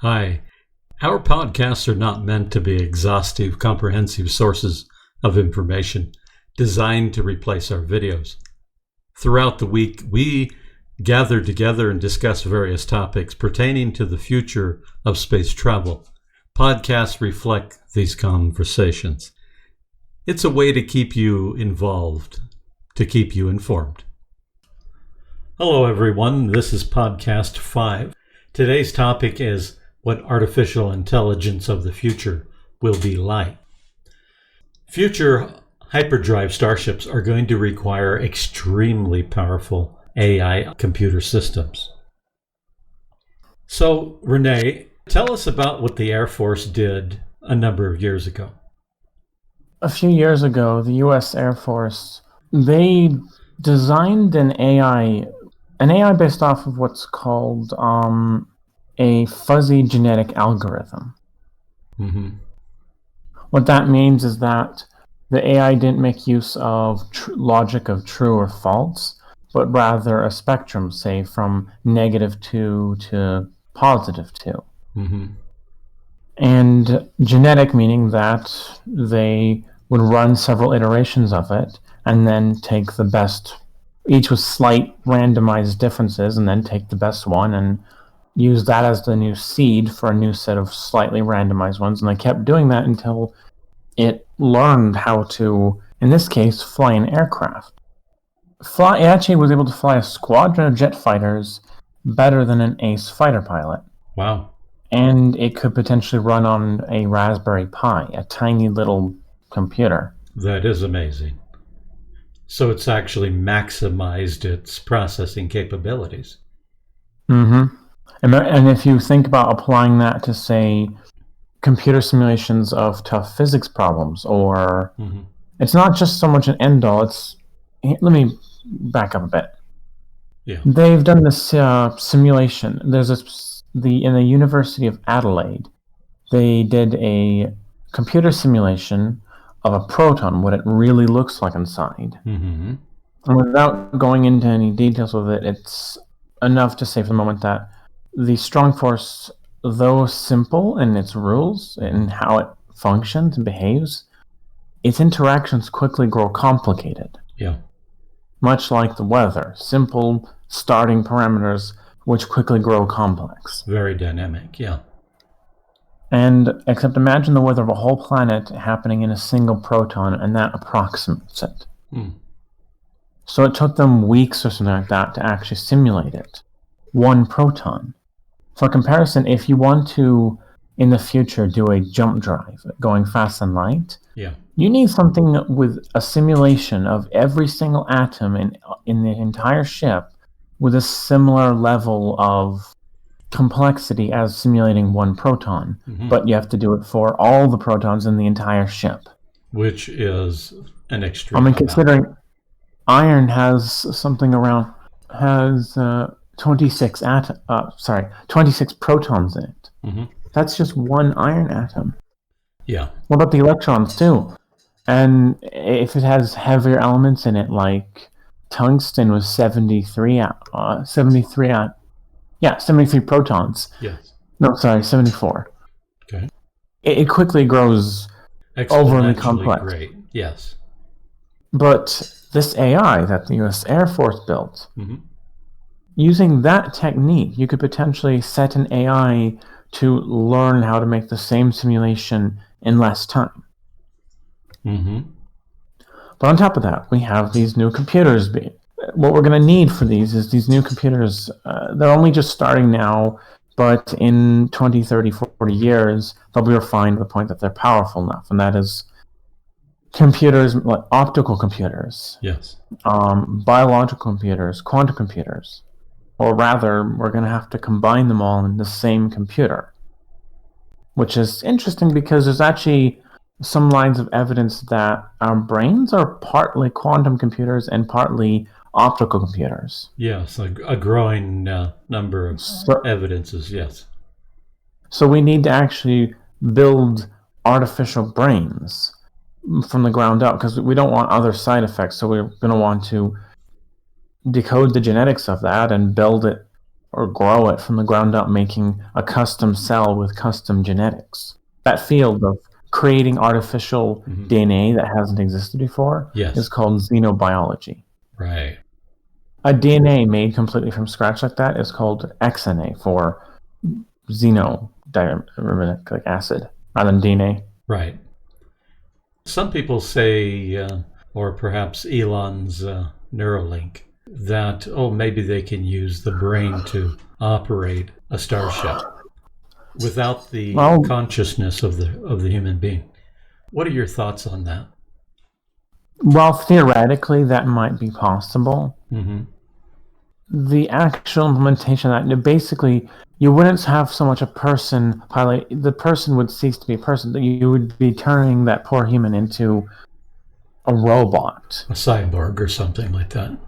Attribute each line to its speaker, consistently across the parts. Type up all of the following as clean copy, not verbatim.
Speaker 1: Hi. Our podcasts are not meant to be exhaustive, comprehensive sources of information designed to replace our videos. Throughout the week, we gather together and discuss various topics pertaining to the future of space travel. Podcasts reflect these conversations. It's a way to keep you involved, to keep you informed. Hello, everyone. This is Podcast 5. Today's topic is what artificial intelligence of the future will be like. Future hyperdrive starships are going to require extremely powerful AI computer systems. So, Renee, tell us about what the Air Force did a number of years ago.
Speaker 2: A few years ago, the U.S. Air Force, they designed an AI based off of what's called a fuzzy genetic algorithm.
Speaker 1: Mm-hmm.
Speaker 2: What that means is that the AI didn't make use of logic of true or false, but rather a spectrum, say from -2 to +2.
Speaker 1: Mm-hmm.
Speaker 2: And genetic meaning that they would run several iterations of it and then take the best, each with slight randomized differences, and then take the best one and use that as the new seed for a new set of slightly randomized ones. And they kept doing that until it learned how to, in this case, fly an aircraft. It actually was able to fly a squadron of jet fighters better than an ace fighter pilot.
Speaker 1: Wow.
Speaker 2: And it could potentially run on a Raspberry Pi, a tiny little computer.
Speaker 1: That is amazing. So it's actually maximized its processing capabilities.
Speaker 2: Mm-hmm. And if you think about applying that to, say, computer simulations of tough physics problems, or it's not just so much an end-all, let me back up a bit.
Speaker 1: Yeah.
Speaker 2: They've done this simulation. There's in the University of Adelaide, they did a computer simulation of a proton, what it really looks like inside.
Speaker 1: Mm-hmm.
Speaker 2: And without going into any details with it, it's enough to say for the moment that the strong force, though simple in its rules and how it functions and behaves, its interactions quickly grow complicated.
Speaker 1: Yeah.
Speaker 2: Much like the weather, simple starting parameters which quickly grow complex.
Speaker 1: Very dynamic, yeah.
Speaker 2: And except imagine the weather of a whole planet happening in a single proton, and that approximates it. So it took them weeks or something like that to actually simulate it. One proton. For comparison, if you want to, in the future, do a jump drive going faster than light, you need something with a simulation of every single atom in the entire ship with a similar level of complexity as simulating one proton. But you have to do it for all the protons in the entire ship.
Speaker 1: Which is an extreme amount.
Speaker 2: Considering iron has something around, 26 protons in it. That's just one iron atom.
Speaker 1: Yeah.
Speaker 2: What about the electrons too? And if it has heavier elements in it, like tungsten was 73 protons.
Speaker 1: Yes.
Speaker 2: No, sorry, 74.
Speaker 1: Okay.
Speaker 2: It quickly grows overly complex.
Speaker 1: Great. Yes.
Speaker 2: But this AI that the U.S. Air Force built, using that technique, you could potentially set an AI to learn how to make the same simulation in less time. But on top of that, we have these new computers. What we're going to need for these is these new computers. They're only just starting now, but in 20, 30, 40 years, they'll be refined to the point that they're powerful enough. And that is computers, like optical computers,
Speaker 1: yes,
Speaker 2: biological computers, quantum computers. Or rather, we're going to have to combine them all in the same computer. Which is interesting because there's actually some lines of evidence that our brains are partly quantum computers and partly optical computers.
Speaker 1: Yes, a growing number of evidences, yes.
Speaker 2: So we need to actually build artificial brains from the ground up because we don't want other side effects. So we're going to want to decode the genetics of that and build it or grow it from the ground up, making a custom cell with custom genetics. That field of creating artificial DNA that hasn't existed before is called xenobiology.
Speaker 1: Right.
Speaker 2: A DNA made completely from scratch like that is called XNA, for xenodiarynucleic acid, rather than DNA.
Speaker 1: Right. Some people say, or perhaps Elon's Neuralink, that, maybe they can use the brain to operate a starship without the consciousness of the human being. What are your thoughts on that?
Speaker 2: Well, theoretically, that might be possible. The actual implementation of that, basically, you wouldn't have so much a person pilot. The person would cease to be a person. You would be turning that poor human into a robot.
Speaker 1: A cyborg or something like that.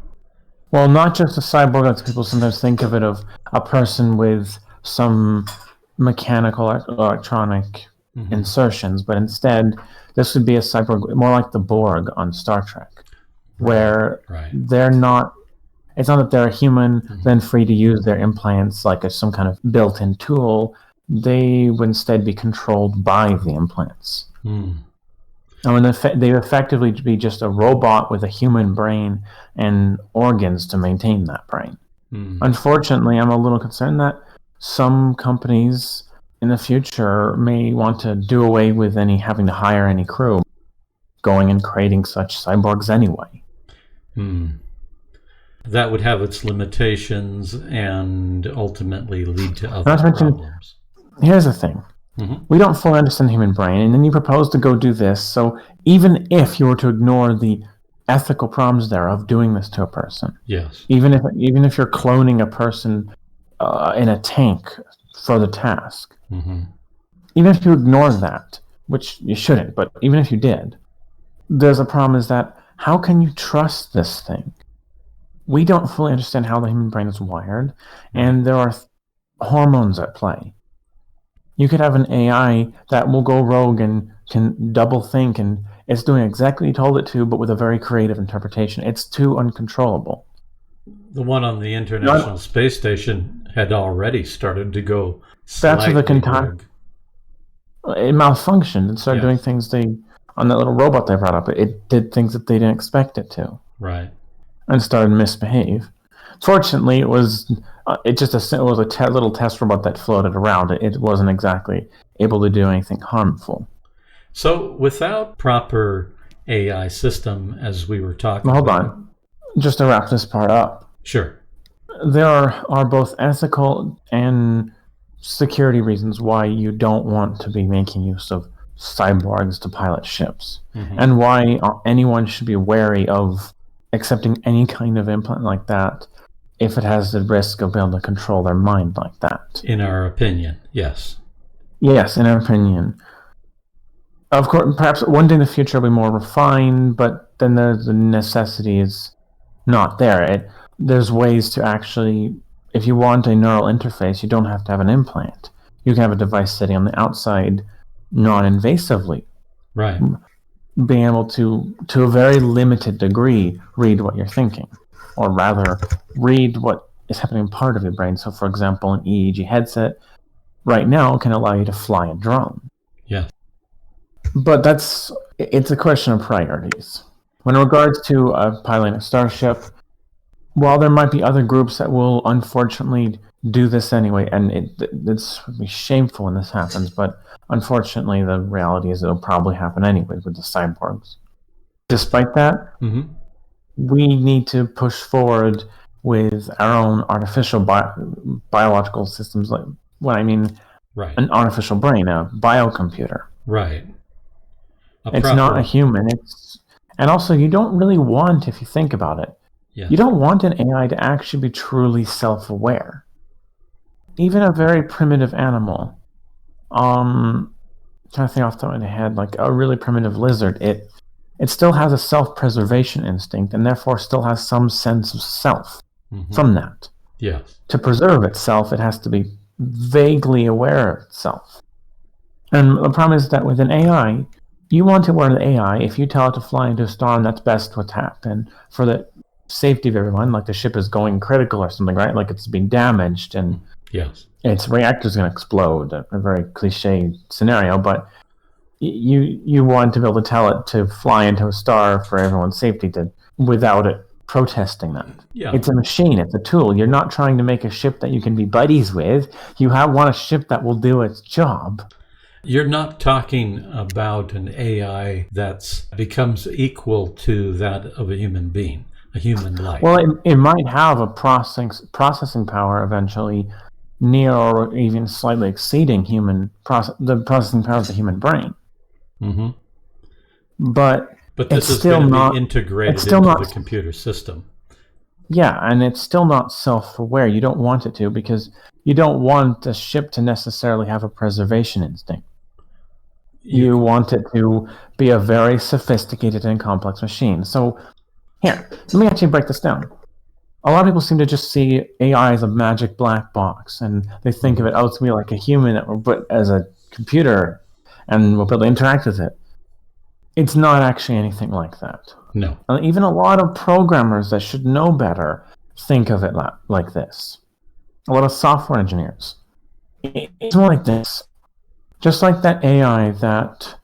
Speaker 2: Well, not just a cyborg, as people sometimes think of it, of a person with some mechanical or electronic insertions, but instead, this would be a cyborg, more like the Borg on Star Trek, where they're not, it's not that they're a human, then free to use their implants like some kind of built-in tool. They would instead be controlled by the implants. And they effectively be just a robot with a human brain and organs to maintain that brain. Unfortunately, I'm a little concerned that some companies in the future may want to do away with having to hire any crew, going and creating such cyborgs anyway.
Speaker 1: That would have its limitations and ultimately lead to other problems.
Speaker 2: Here's the thing. We don't fully understand the human brain, and then you propose to go do this. So even if you were to ignore the ethical problems there of doing this to a person, even if you're cloning a person in a tank for the task, even if you ignore that, which you shouldn't, but even if you did, there's a problem is that how can you trust this thing? We don't fully understand how the human brain is wired, and there are hormones at play. You could have an AI that will go rogue and can double think, and it's doing exactly what you told it to, but with a very creative interpretation. It's too uncontrollable.
Speaker 1: The one on the International Space Station had already started to go
Speaker 2: slightly rogue. It malfunctioned and started doing things on that little robot they brought up. It did things that they didn't expect it to.
Speaker 1: Right.
Speaker 2: And started to misbehave. Fortunately, it was a little test robot that floated around. It wasn't exactly able to do anything harmful.
Speaker 1: So, without proper AI system, as we were talking
Speaker 2: about... Hold on. Just to wrap this part up.
Speaker 1: Sure.
Speaker 2: There are both ethical and security reasons why you don't want to be making use of cyborgs to pilot ships. And why anyone should be wary of accepting any kind of implant like that if it has the risk of being able to control their mind like that.
Speaker 1: In our opinion, yes.
Speaker 2: Yes, in our opinion. Of course, perhaps one day in the future will be more refined, but then the necessity is not there. There's ways to actually, if you want a neural interface, you don't have to have an implant. You can have a device sitting on the outside non-invasively.
Speaker 1: Right.
Speaker 2: Being able to a very limited degree, read what you're thinking. Or rather, read what is happening in part of your brain. So, for example, an EEG headset right now can allow you to fly a drone.
Speaker 1: Yeah.
Speaker 2: But it's a question of priorities. When in regards to piloting a starship, while there might be other groups that will unfortunately do this anyway, and it's be shameful when this happens, but unfortunately the reality is it'll probably happen anyway with the cyborgs. Despite that, we need to push forward with our own artificial biological systems, like what I mean, an artificial brain, a biocomputer.
Speaker 1: Right.
Speaker 2: It's not a human. And also, you don't really want, if you think about it, you don't want an AI to actually be truly self-aware. Even a very primitive animal, I'm trying to think off the top of my head, like a really primitive lizard, it still has a self-preservation instinct and therefore still has some sense of self from that.
Speaker 1: Yes.
Speaker 2: To preserve itself, it has to be vaguely aware of itself. And the problem is that with an AI, you want to aware of the AI. If you tell it to fly into a storm, that's best what's happened. For the safety of everyone, like the ship is going critical or something, right? Like it's being damaged and
Speaker 1: yes,
Speaker 2: its reactor's going to explode. A very cliche scenario, but you want to be able to tell it to fly into a star for everyone's safety without it protesting that.
Speaker 1: Yeah.
Speaker 2: It's a machine. It's a tool. You're not trying to make a ship that you can be buddies with. You want a ship that will do its job.
Speaker 1: You're not talking about an AI that becomes equal to that of a human being, a human life.
Speaker 2: Well, it might have a processing power eventually near or even slightly exceeding the processing power of the human brain.
Speaker 1: Mm-hmm.
Speaker 2: But
Speaker 1: this is going to be integrated into the computer system.
Speaker 2: Yeah, and it's still not self-aware. You don't want it to, because you don't want a ship to necessarily have a preservation instinct. You want it to be a very sophisticated and complex machine. So here, let me actually break this down. A lot of people seem to just see AI as a magic black box, and they think of it ultimately like a human that we're put as a computer and we'll be able to interact with it. It's not actually anything like that.
Speaker 1: No.
Speaker 2: Even a lot of programmers that should know better think of it like this. A lot of software engineers. It's more like this. Just like that AI that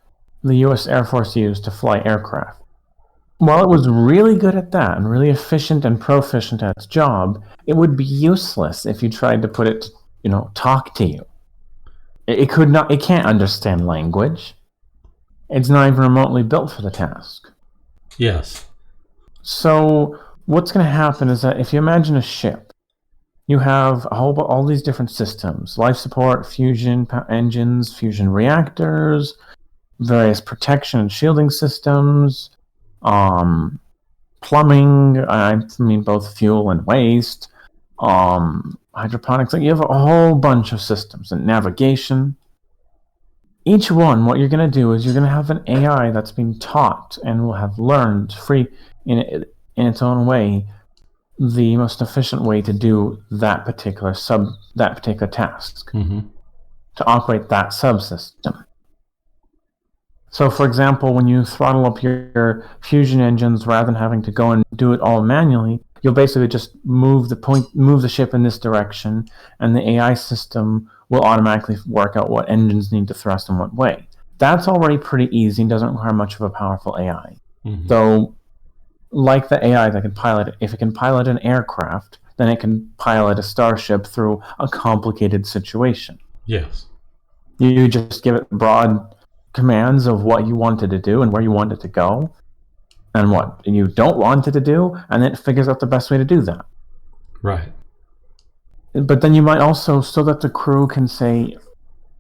Speaker 2: the U.S. Air Force used to fly aircraft. While it was really good at that and really efficient and proficient at its job, it would be useless if you tried to put it to, talk to you. It can't understand language. It's not even remotely built for the task.
Speaker 1: Yes.
Speaker 2: So what's going to happen is that if you imagine a ship, you have all these different systems: life support, fusion engines, fusion reactors, various protection and shielding systems, plumbing, I mean both fuel and waste, hydroponics. Like you have a whole bunch of systems, and navigation. Each one, what you're going to do is you're going to have an AI that's been taught and will have learned in its own way the most efficient way to do that particular task, to operate that subsystem. So, for example, when you throttle up your fusion engines, rather than having to go and do it all manually, you'll basically just move the ship in this direction, and the AI system will automatically work out what engines need to thrust in what way. That's already pretty easy and doesn't require much of a powerful AI. So, like the AI that can pilot it, if it can pilot an aircraft, then it can pilot a starship through a complicated situation.
Speaker 1: Yes.
Speaker 2: You just give it broad commands of what you want it to do and where you want it to go, and what you don't want it to do, and then it figures out the best way to do that.
Speaker 1: Right.
Speaker 2: But then you might also, so that the crew can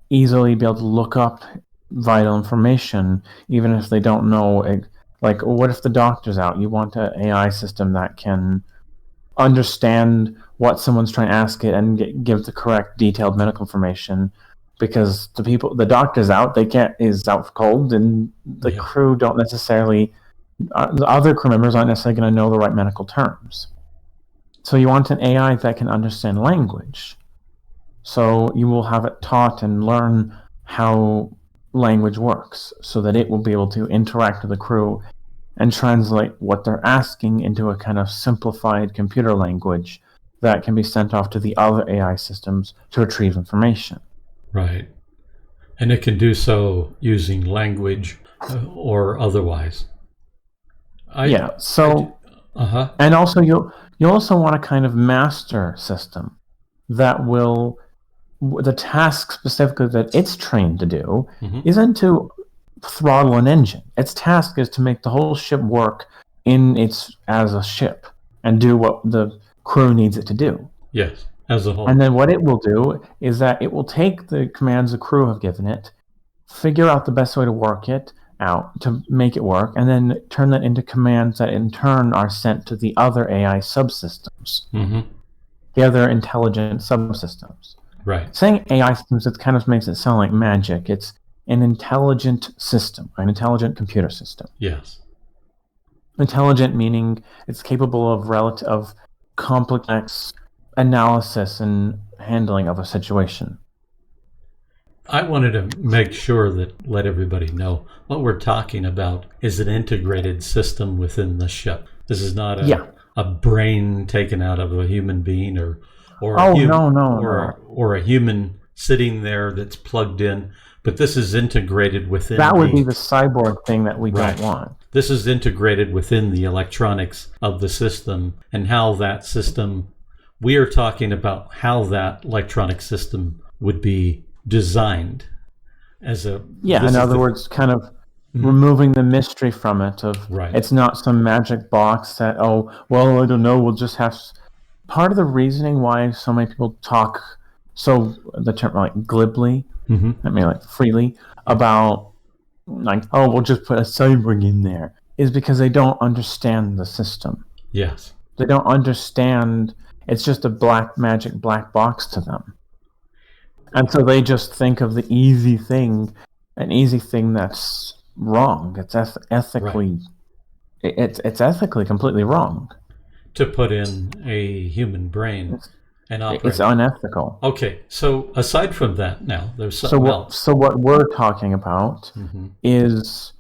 Speaker 2: easily be able to look up vital information, even if they don't know. Like, what if the doctor's out? You want an AI system that can understand what someone's trying to ask it and give the correct, detailed medical information, because the doctor's out, is out cold, and the crew don't necessarily, the other crew members aren't necessarily going to know the right medical terms. So you want an AI that can understand language. So you will have it taught and learn how language works, so that it will be able to interact with the crew and translate what they're asking into a kind of simplified computer language that can be sent off to the other AI systems to retrieve information.
Speaker 1: Right. And it can do so using language or otherwise.
Speaker 2: And also you'll also want a kind of master system that will, the task specifically that it's trained to do isn't to throttle an engine. Its task is to make the whole ship work as a ship and do what the crew needs it to do.
Speaker 1: Yes, as a whole.
Speaker 2: And then what it will do is that it will take the commands the crew have given it, figure out the best way to work it out to make it work, and then turn that into commands that in turn are sent to the other AI subsystems, the other intelligent subsystems.
Speaker 1: Right.
Speaker 2: Saying AI systems, it kind of makes it sound like magic. It's an intelligent system, an intelligent computer system.
Speaker 1: Yes.
Speaker 2: Intelligent meaning it's capable of complex analysis and handling of a situation.
Speaker 1: I wanted to make sure let everybody know what we're talking about is an integrated system within the ship. This is not a brain taken out of a human being, or or a human sitting there that's plugged in. But this is integrated within.
Speaker 2: That would be the cyborg thing that we don't want.
Speaker 1: This is integrated within the electronics of the system, and how that system. We are talking about how that electronic system would be designed as a.
Speaker 2: In other words, kind of removing the mystery from it. It's not some magic box that I don't know. We'll just have. Part of the reasoning why so many people talk the term like glibly, I mean like freely about like we'll just put a cyborg in there, is because they don't understand the system.
Speaker 1: Yes,
Speaker 2: they don't understand. It's just a black box to them. And so they just think of the easy thing, an easy thing that's wrong. It's ethically, it's ethically completely wrong.
Speaker 1: To put in a human brain and operate.
Speaker 2: It's unethical.
Speaker 1: Okay, so aside from that, now there's something else.
Speaker 2: So what we're talking about is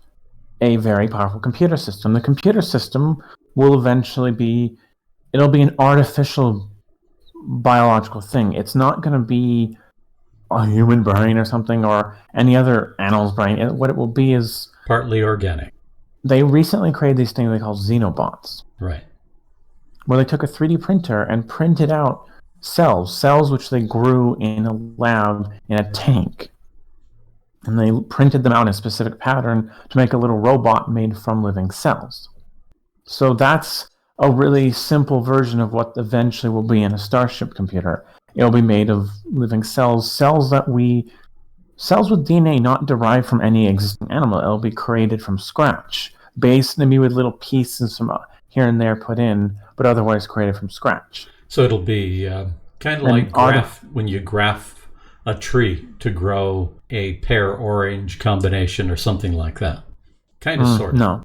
Speaker 2: a very powerful computer system. The computer system will eventually be. It'll be an artificial biological thing. It's not going to be a human brain or something or any other animal's brain. What it will be is
Speaker 1: partly organic.
Speaker 2: They recently created these things they call xenobots.
Speaker 1: Right.
Speaker 2: Where they took a 3D printer and printed out cells which they grew in a lab in a tank. And they printed them out in a specific pattern to make a little robot made from living cells. So that's a really simple version of what eventually will be in a Starship computer. It'll be made of living cells with DNA not derived from any existing animal. It'll be created from scratch, based maybe with little pieces from here and there put in, but otherwise created from scratch.
Speaker 1: So it'll be kind of like when you graph a tree to grow a pear-orange combination or something like that. Kind of, sort of.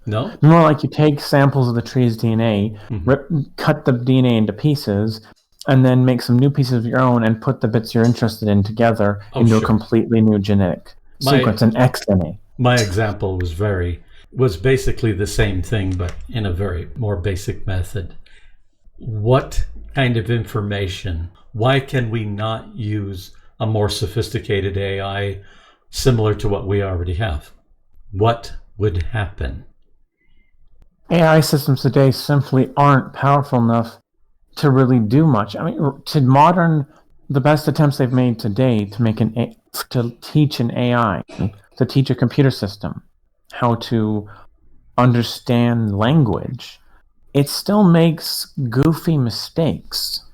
Speaker 1: No?
Speaker 2: More like you take samples of the tree's DNA, cut the DNA into pieces, and then make some new pieces of your own and put the bits you're interested in together into a completely new genetic sequence, an XNA.
Speaker 1: My example was basically the same thing, but in a very more basic method. What kind of information? Why can we not use a more sophisticated AI similar to what we already have? What would happen?
Speaker 2: AI systems today simply aren't powerful enough to really do much. I mean, the best attempts they've made today to teach an AI, to teach a computer system how to understand language, it still makes goofy mistakes.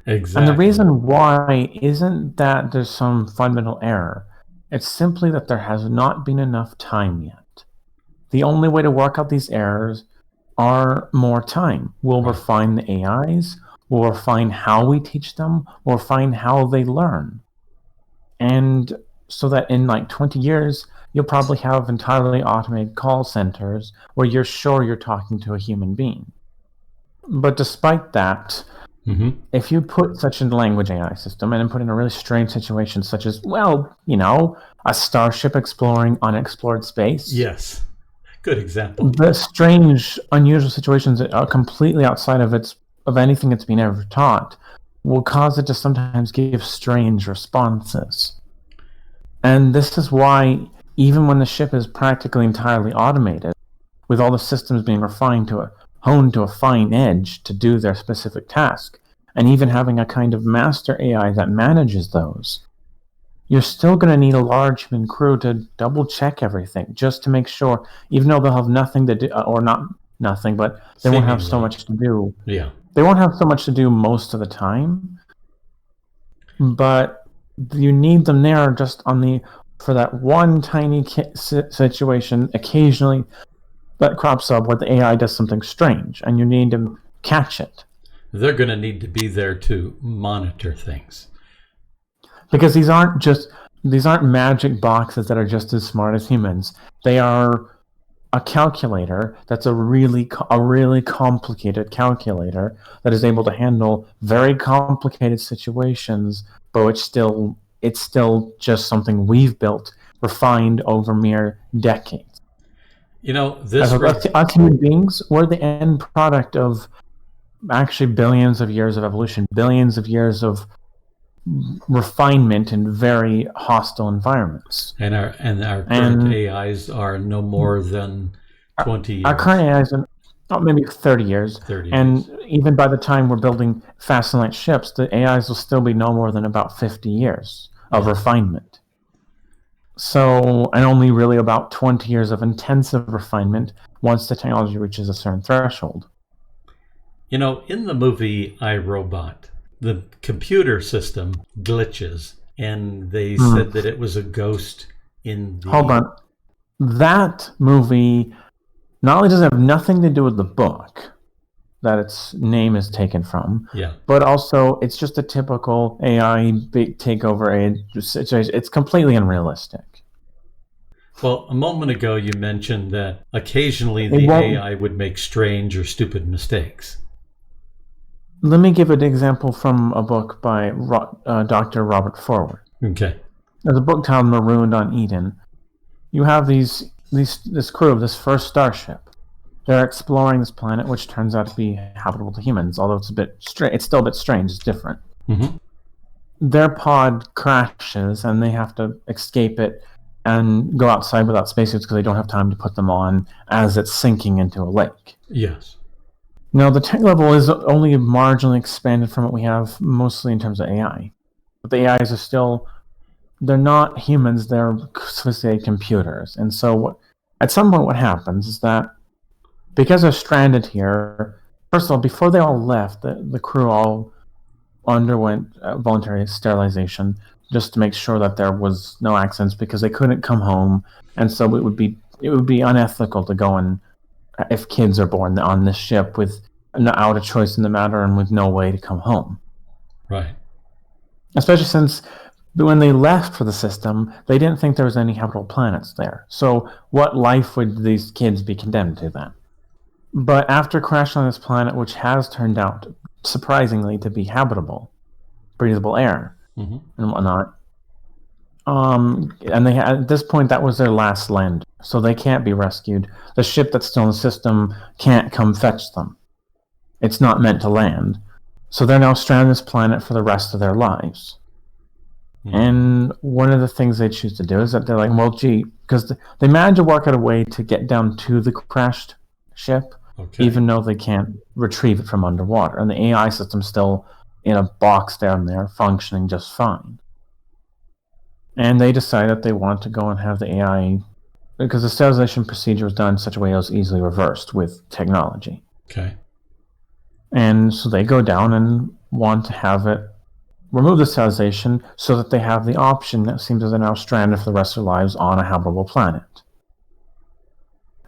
Speaker 1: Exactly.
Speaker 2: And the reason why isn't that there's some fundamental error. It's simply that there has not been enough time yet. The only way to work out these errors are more time. We'll refine the AIs, we'll refine how we teach them, we'll refine how they learn. And so that in like 20 years, you'll probably have entirely automated call centers where you're sure you're talking to a human being. But despite that, if you put such a language AI system and then put in a really strange situation such as, a starship exploring unexplored space.
Speaker 1: Yes. Good example.
Speaker 2: The strange, unusual situations that are completely outside of anything it's been ever taught will cause it to sometimes give strange responses. And this is why, even when the ship is practically entirely automated, with all the systems being honed to a fine edge to do their specific task, and even having a kind of master AI that manages those, you're still going to need a large human crew to double-check everything, just to make sure, even though they'll have nothing to do, or not nothing, but they won't have so much to do.
Speaker 1: Yeah.
Speaker 2: They won't have so much to do most of the time, but you need them there just for that one tiny situation occasionally that crops up where the AI does something strange, and you need to catch it.
Speaker 1: They're going to need to be there to monitor things.
Speaker 2: Because these aren't magic boxes that are just as smart as humans. They are a calculator that's a really complicated calculator that is able to handle very complicated situations, but it's still just something we've built, refined over mere decades. Us human beings, we're the end product of actually billions of years of evolution, billions of years of refinement in very hostile environments.
Speaker 1: And our current AIs are no more than 20 years.
Speaker 2: Our current AIs are maybe 30 years.
Speaker 1: 30
Speaker 2: and
Speaker 1: years.
Speaker 2: Even by the time we're building fast and light ships, the AIs will still be no more than about 50 years of refinement. So, and only really about 20 years of intensive refinement once the technology reaches a certain threshold.
Speaker 1: In the movie I, Robot, the computer system glitches, and they said that it was a ghost in the...
Speaker 2: Hold on. That movie not only does it have nothing to do with the book that its name is taken from, but also it's just a typical AI takeover situation. It's completely unrealistic.
Speaker 1: Well, a moment ago you mentioned that occasionally the AI would make strange or stupid mistakes.
Speaker 2: Let me give an example from a book by Dr. Robert Forward.
Speaker 1: Okay.
Speaker 2: There's a book titled Marooned on Eden. You have this crew of this first starship. They're exploring this planet, which turns out to be habitable to humans, although it's still a bit strange. It's different.
Speaker 1: Mm-hmm.
Speaker 2: Their pod crashes, and they have to escape it and go outside without spacesuits because they don't have time to put them on as it's sinking into a lake.
Speaker 1: Yes.
Speaker 2: Now, the tech level is only marginally expanded from what we have, mostly in terms of AI. But the AIs are still... They're not humans, they're sophisticated computers. And so at some point what happens is that because they're stranded here, first of all, before they all left, the crew all underwent voluntary sterilization just to make sure that there was no accidents because they couldn't come home. And so it would be unethical to go and, if kids are born on this ship without a choice in the matter and with no way to come home.
Speaker 1: Right.
Speaker 2: Especially since when they left for the system, they didn't think there was any habitable planets there. So what life would these kids be condemned to then? But after crashing on this planet, which has turned out, surprisingly, to be habitable, breathable air, and whatnot, and at this point, that was their last land, so they can't be rescued. The ship that's still in the system can't come fetch them. It's not meant to land. So they're now stranded on this planet for the rest of their lives. And one of the things they choose to do is that they're like, well, gee, because they manage to work out a way to get down to the crashed ship, even though they can't retrieve it from underwater. And the AI system's still in a box down there, functioning just fine. And they decide that they want to go and have the AI, because the sterilization procedure was done in such a way it was easily reversed with technology.
Speaker 1: Okay.
Speaker 2: And so they go down and want to have it remove the sterilization so that they have the option that seems as they're now stranded for the rest of their lives on a habitable planet.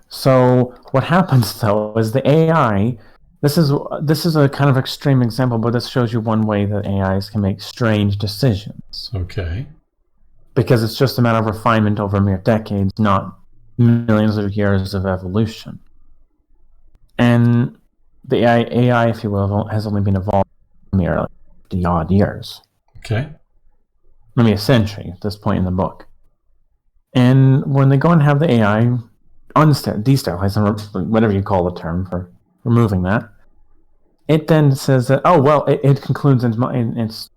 Speaker 2: So what happens though is the AI, this is a kind of extreme example, but this shows you one way that AIs can make strange decisions.
Speaker 1: Okay.
Speaker 2: Because it's just a matter of refinement over mere decades, not millions of years of evolution. And the AI, if you will, has only been evolved merely 50-odd years.
Speaker 1: Okay.
Speaker 2: Maybe a century at this point in the book. And when they go and have the AI desterilize, whatever you call the term for removing that, it then says that, it concludes in its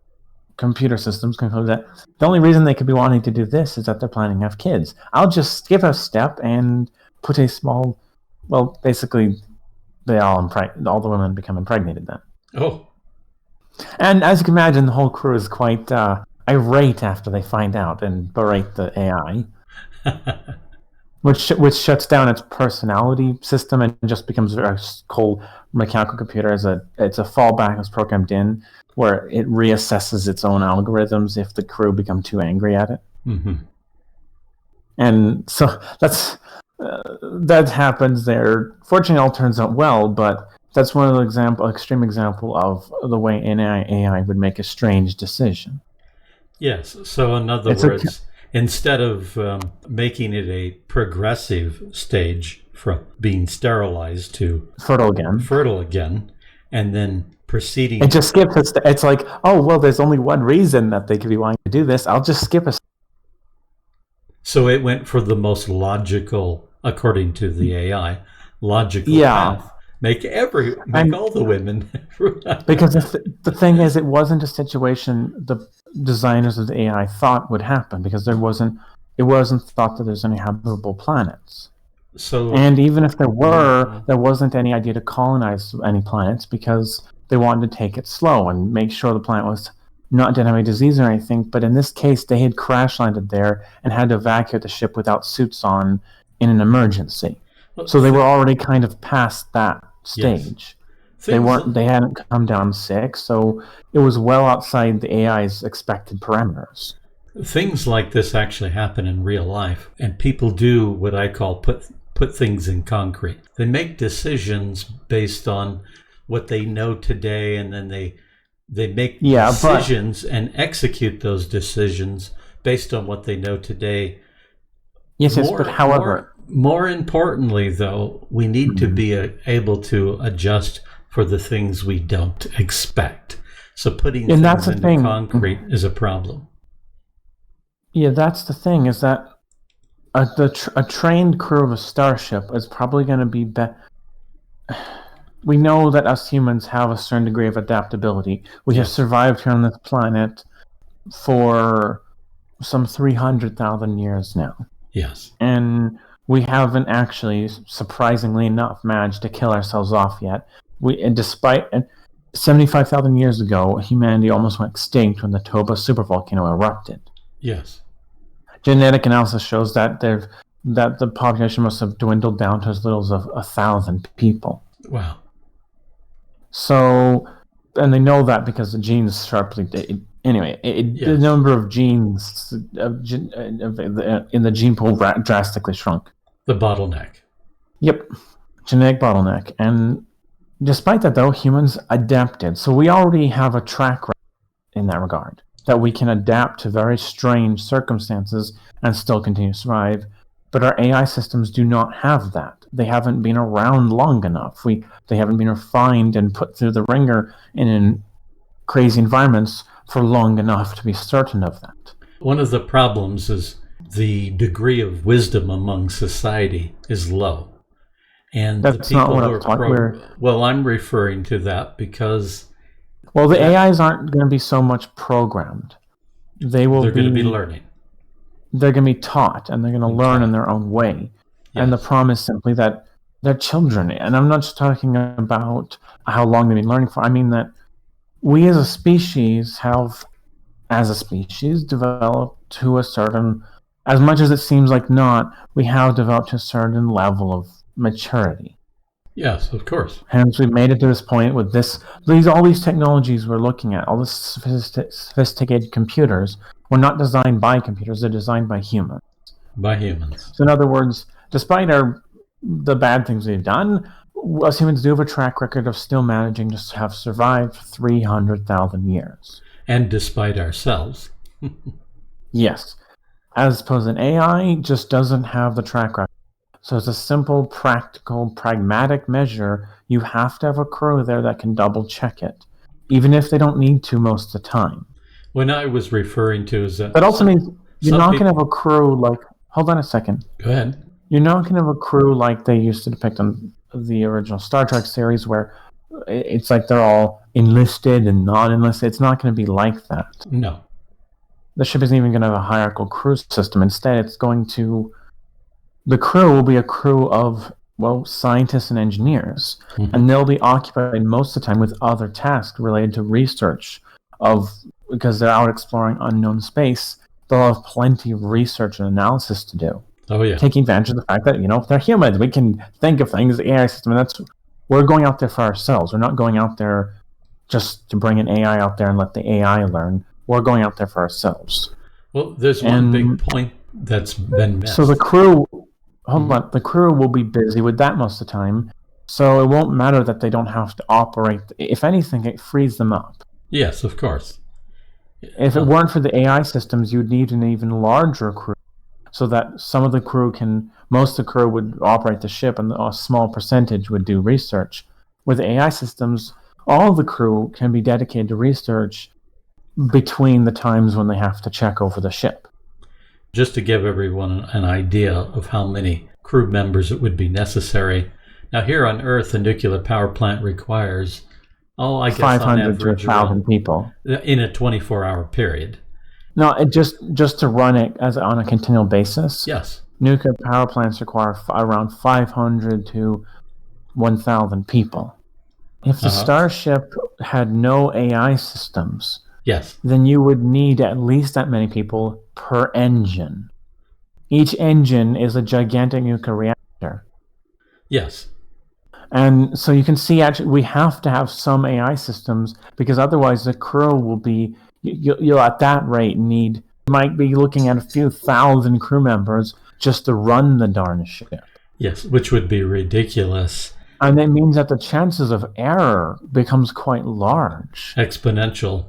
Speaker 2: computer systems conclude that the only reason they could be wanting to do this is that they're planning to have kids. I'll just skip a step and put a small, basically, all the women become impregnated then.
Speaker 1: Oh.
Speaker 2: And as you can imagine, the whole crew is quite irate after they find out and berate the AI, which shuts down its personality system and just becomes a cold mechanical computer. It's a fallback that's programmed in where it reassesses its own algorithms if the crew become too angry at it.
Speaker 1: Mm-hmm.
Speaker 2: And so that happens there. Fortunately, it all turns out well, but that's one of the extreme example of the way an AI would make a strange decision.
Speaker 1: Yes. So in other words, instead of making it a progressive stage from being sterilized to fertile again, and then proceeding,
Speaker 2: it just skips. It's like, there's only one reason that they could be wanting to do this. I'll just skip a.
Speaker 1: So it went for the most logical according to the AI, logical path. Make all the women.
Speaker 2: Because the thing is, it wasn't a situation the designers of the AI thought would happen, because it wasn't thought that there's any habitable planets. And even if there were, there wasn't any idea to colonize any planets, because they wanted to take it slow and make sure the planet didn't have any disease or anything. But in this case, they had crash landed there and had to evacuate the ship without suits on in an emergency. So they were already kind of past that stage. Yes. They hadn't come down sick, so it was well outside the AI's expected parameters.
Speaker 1: Things like this actually happen in real life, and people do what I call put things in concrete. They make decisions based on what they know today, and then they make decisions and execute those decisions based on what they know today.
Speaker 2: Yes, but however...
Speaker 1: More importantly, though, we need to be able to adjust for the things we don't expect. So putting things into concrete is a problem.
Speaker 2: Yeah, that's the thing, is that a trained crew of a starship is probably going to be We know that us humans have a certain degree of adaptability. We have survived here on this planet for some 300,000 years now.
Speaker 1: Yes.
Speaker 2: And we haven't actually, surprisingly enough, managed to kill ourselves off yet. Despite 75,000 years ago, humanity almost went extinct when the Toba supervolcano erupted.
Speaker 1: Yes.
Speaker 2: Genetic analysis shows that the population must have dwindled down to as little as 1,000 people.
Speaker 1: Wow.
Speaker 2: So, and they know that because the genes sharply... the number of genes in the gene pool drastically shrunk.
Speaker 1: The bottleneck.
Speaker 2: Yep. Genetic bottleneck. And despite that, though, humans adapted. So we already have a track record in that regard, that we can adapt to very strange circumstances and still continue to survive. But our AI systems do not have that. They haven't been around long enough. They haven't been refined and put through the ringer in crazy environments for long enough to be certain of that.
Speaker 1: One of the problems is the degree of wisdom among society is low. And
Speaker 2: that's
Speaker 1: the people
Speaker 2: not what I'm talking about.
Speaker 1: Well, I'm referring to that because...
Speaker 2: Well, the AIs aren't going to be so much programmed. They're going
Speaker 1: to be learning.
Speaker 2: They're going to be taught, and they're going to learn in their own way. Yes. And the problem is simply that they're children. And I'm not just talking about how long they've been learning for. I mean that we as a species have, developed to a certain, as much as it seems like not, we have developed to a certain level of maturity.
Speaker 1: Yes, of course.
Speaker 2: Hence, we've made it to this point with all these technologies we're looking at, all the sophisticated computers, were not designed by computers, they're designed by humans.
Speaker 1: By humans.
Speaker 2: So in other words, despite the bad things we've done, us humans do have a track record of still managing to have survived 300,000 years.
Speaker 1: And despite ourselves.
Speaker 2: Yes. As opposed to an AI just doesn't have the track record. So it's a simple, practical, pragmatic measure. You have to have a crew there that can double check it, even if they don't need to most of the time.
Speaker 1: When I was referring to is that...
Speaker 2: That also means you're not going to have a crew like... Hold on a second.
Speaker 1: Go ahead.
Speaker 2: You're not going to have a crew like they used to depict on the original Star Trek series, where it's like they're all enlisted and not enlisted. It's not going to be like that.
Speaker 1: No.
Speaker 2: The ship isn't even going to have a hierarchical crew system. Instead, it's going to... The crew will be a crew of, scientists and engineers. Mm-hmm. And they'll be occupied most of the time with other tasks related to research because they're out exploring unknown space. They'll have plenty of research and analysis to do.
Speaker 1: Oh, yeah.
Speaker 2: Taking advantage of the fact that, they're humans. We can think of things, the AI system, and we're going out there for ourselves. We're not going out there just to bring an AI out there and let the AI learn. We're going out there for ourselves.
Speaker 1: Well, there's one big point that's been missed.
Speaker 2: So the crew will be busy with that most of the time, so it won't matter that they don't have to operate. If anything, it frees them up.
Speaker 1: Yes, of course.
Speaker 2: If it weren't for the AI systems, you'd need an even larger crew, so that most of the crew would operate the ship, and a small percentage would do research. With AI systems, all of the crew can be dedicated to research between the times when they have to check over the ship.
Speaker 1: Just to give everyone an idea of how many crew members it would be necessary. Now, here on Earth, a nuclear power plant requires, I guess
Speaker 2: 500 to 1,000 people
Speaker 1: in a 24-hour period.
Speaker 2: No, it just to run it as on a continual basis.
Speaker 1: Yes.
Speaker 2: Nuclear power plants require around 500 to 1,000 people. If the Starship had no AI systems,
Speaker 1: yes,
Speaker 2: then you would need at least that many people per engine. Each engine is a gigantic nuclear reactor.
Speaker 1: Yes.
Speaker 2: And so you can see, actually, we have to have some AI systems, because otherwise the crew will be, you'll at that rate you might be looking at a few thousand crew members just to run the darn ship.
Speaker 1: Yes, which would be ridiculous.
Speaker 2: And it means that the chances of error becomes quite large.
Speaker 1: Exponential.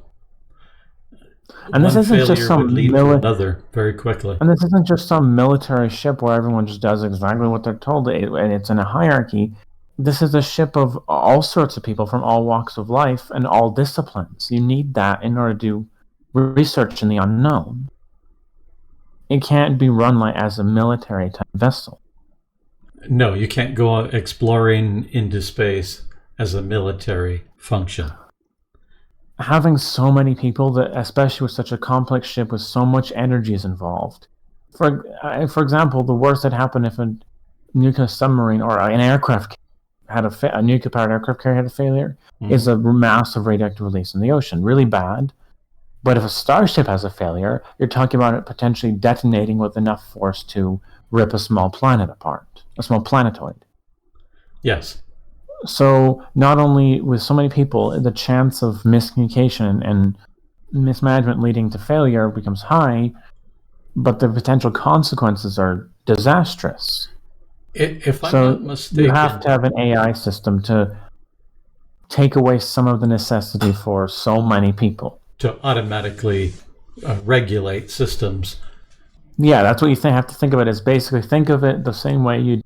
Speaker 2: And this isn't just some
Speaker 1: another very quickly.
Speaker 2: And this isn't just some military ship where everyone just does exactly what they're told, and it's in a hierarchy. This is a ship of all sorts of people from all walks of life and all disciplines. You need that in order to do research in the unknown. It can't be run as a military type vessel.
Speaker 1: No, you can't go exploring into space as a military function.
Speaker 2: Having so many people, especially with such a complex ship with so much energy is involved. For example, the worst that happened if a nuclear submarine or an aircraft had a nuclear-powered aircraft carrier had a failure, is a massive radioactive release in the ocean. Really bad. But if a starship has a failure, you're talking about it potentially detonating with enough force to rip a small planet apart, a small planetoid.
Speaker 1: Yes.
Speaker 2: So not only with so many people, the chance of miscommunication and mismanagement leading to failure becomes high, but the potential consequences are disastrous.
Speaker 1: If I'm not mistaken,
Speaker 2: you have to have an AI system to take away some of the necessity for so many people.
Speaker 1: To automatically regulate systems.
Speaker 2: Yeah, that's what you have to think of it as. Basically, think of it the same way you...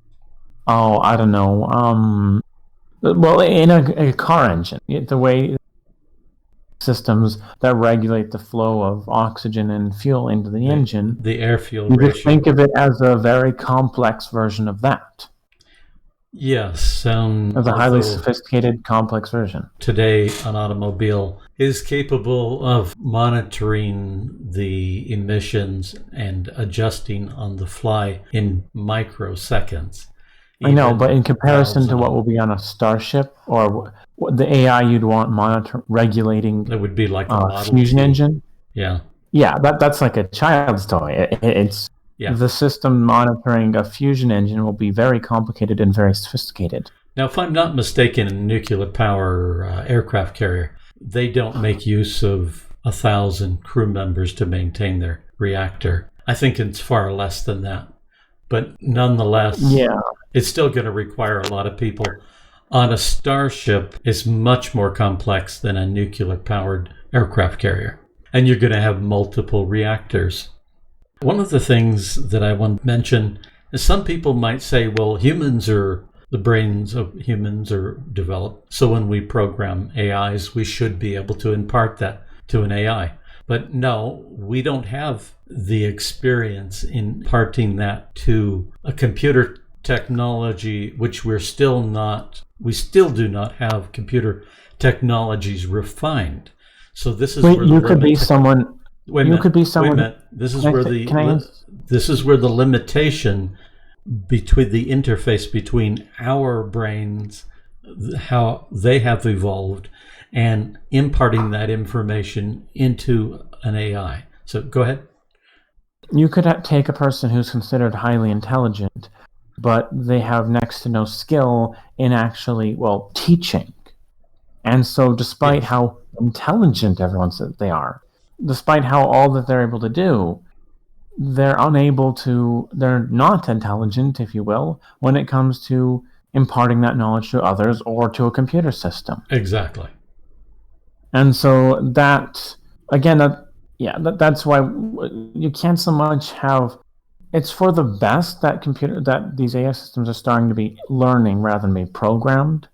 Speaker 2: I don't know. Well, in a car engine, the way systems that regulate the flow of oxygen and fuel into the engine,
Speaker 1: the air-fuel
Speaker 2: ratio.
Speaker 1: You
Speaker 2: could think of it as a very complex version of that.
Speaker 1: Yes,
Speaker 2: as a highly sophisticated, complex version.
Speaker 1: Today, an automobile is capable of monitoring the emissions and adjusting on the fly in microseconds.
Speaker 2: I know, but in comparison to what will be on a Starship or the AI you'd want regulating,
Speaker 1: it would be like a
Speaker 2: fusion engine.
Speaker 1: Yeah.
Speaker 2: Yeah, that's like a child's toy. It's the system monitoring a fusion engine will be very complicated and very sophisticated.
Speaker 1: Now, if I'm not mistaken, in a nuclear power aircraft carrier, they don't make use of 1,000 crew members to maintain their reactor. I think it's far less than that. But nonetheless, it's still going to require a lot of people. On a Starship, it's much more complex than a nuclear-powered aircraft carrier. And you're going to have multiple reactors. One of the things that I want to mention is some people might say, well, the brains of humans are developed. So when we program AIs, we should be able to impart that to an AI. But no, we don't have the experience in imparting that to a computer technology, which we still do not have computer technologies refined. So this is where
Speaker 2: you could be someone.
Speaker 1: Wait a minute. This is where the limitation between the interface between our brains, how they have evolved, and imparting that information into an AI. So go ahead.
Speaker 2: You could take a person who's considered highly intelligent, but they have next to no skill in actually, teaching. And so despite how intelligent everyone says they are, despite how all that they're able to do, they're not intelligent, if you will, when it comes to imparting that knowledge to others or to a computer system.
Speaker 1: Exactly.
Speaker 2: And so that's why you can't so much have... It's for the best that these AI systems are starting to be learning rather than being programmed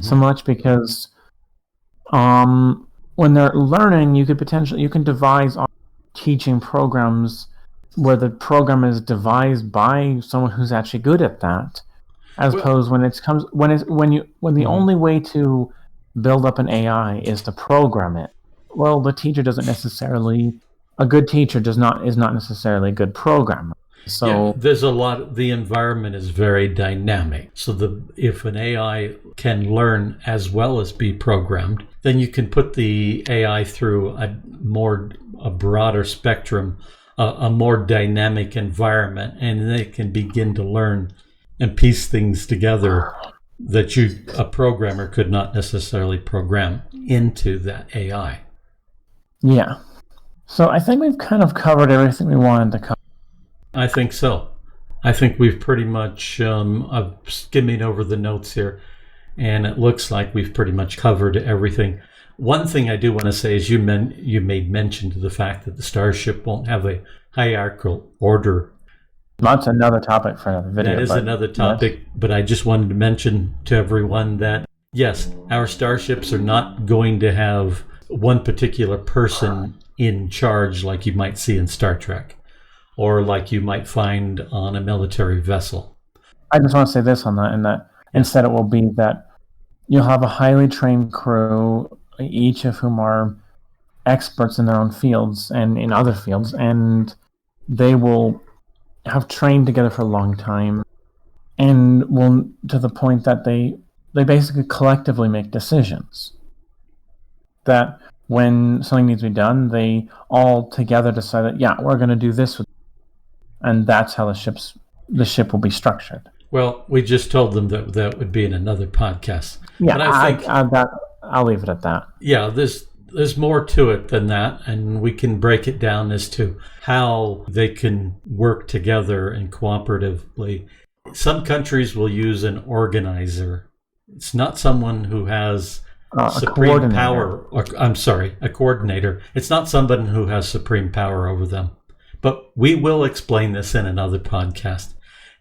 Speaker 2: so much, because when they're learning, you can devise teaching programs where the program is devised by someone who's actually good at that, as opposed when the only way to build up an AI is to program it. Well, the teacher doesn't necessarily. A good teacher is not necessarily a good programmer. So
Speaker 1: there's a lot. The environment is very dynamic. So if an AI can learn as well as be programmed, then you can put the AI through a broader spectrum, a more dynamic environment, and they can begin to learn and piece things together that a programmer could not necessarily program into that AI.
Speaker 2: Yeah. So I think we've kind of covered everything we wanted to cover.
Speaker 1: I think so. I think we've pretty much, I'm skimming over the notes here, and it looks like we've pretty much covered everything. One thing I do want to say is you made mention to the fact that the Starship won't have a hierarchical order.
Speaker 2: That's another topic for another video.
Speaker 1: That is another topic, yes. But I just wanted to mention to everyone that, yes, our Starships are not going to have one particular person in charge like you might see in Star Trek, or like you might find on a military vessel.
Speaker 2: I just want to say this on that, and that instead it will be that you'll have a highly trained crew, each of whom are experts in their own fields and in other fields, and they will have trained together for a long time, and will to the point that they basically collectively make decisions. That when something needs to be done, they all together decide that, yeah, we're going to do this, and that's how the ship will be structured.
Speaker 1: Well, we just told them that would be in another podcast.
Speaker 2: Yeah, but I'll leave it at that.
Speaker 1: Yeah, there's more to it than that, and we can break it down as to how they can work together and cooperatively. Some countries will use an organizer. It's not someone who has supreme power. A coordinator. It's not someone who has supreme power over them. But we will explain this in another podcast.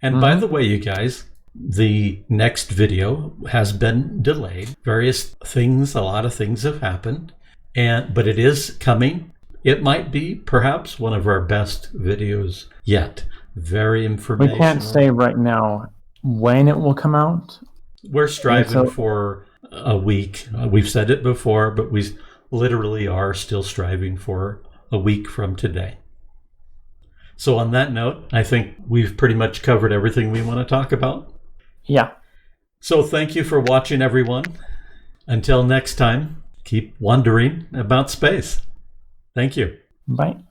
Speaker 1: And by the way, you guys, the next video has been delayed. A lot of things have happened, but it is coming. It might be perhaps one of our best videos yet. Very informational.
Speaker 2: We can't say right now when it will come out.
Speaker 1: We're striving for a week. We've said it before, but we literally are still striving for a week from today. So on that note, I think we've pretty much covered everything we want to talk about.
Speaker 2: Yeah.
Speaker 1: So thank you for watching, everyone. Until next time, keep wondering about space. Thank you.
Speaker 2: Bye.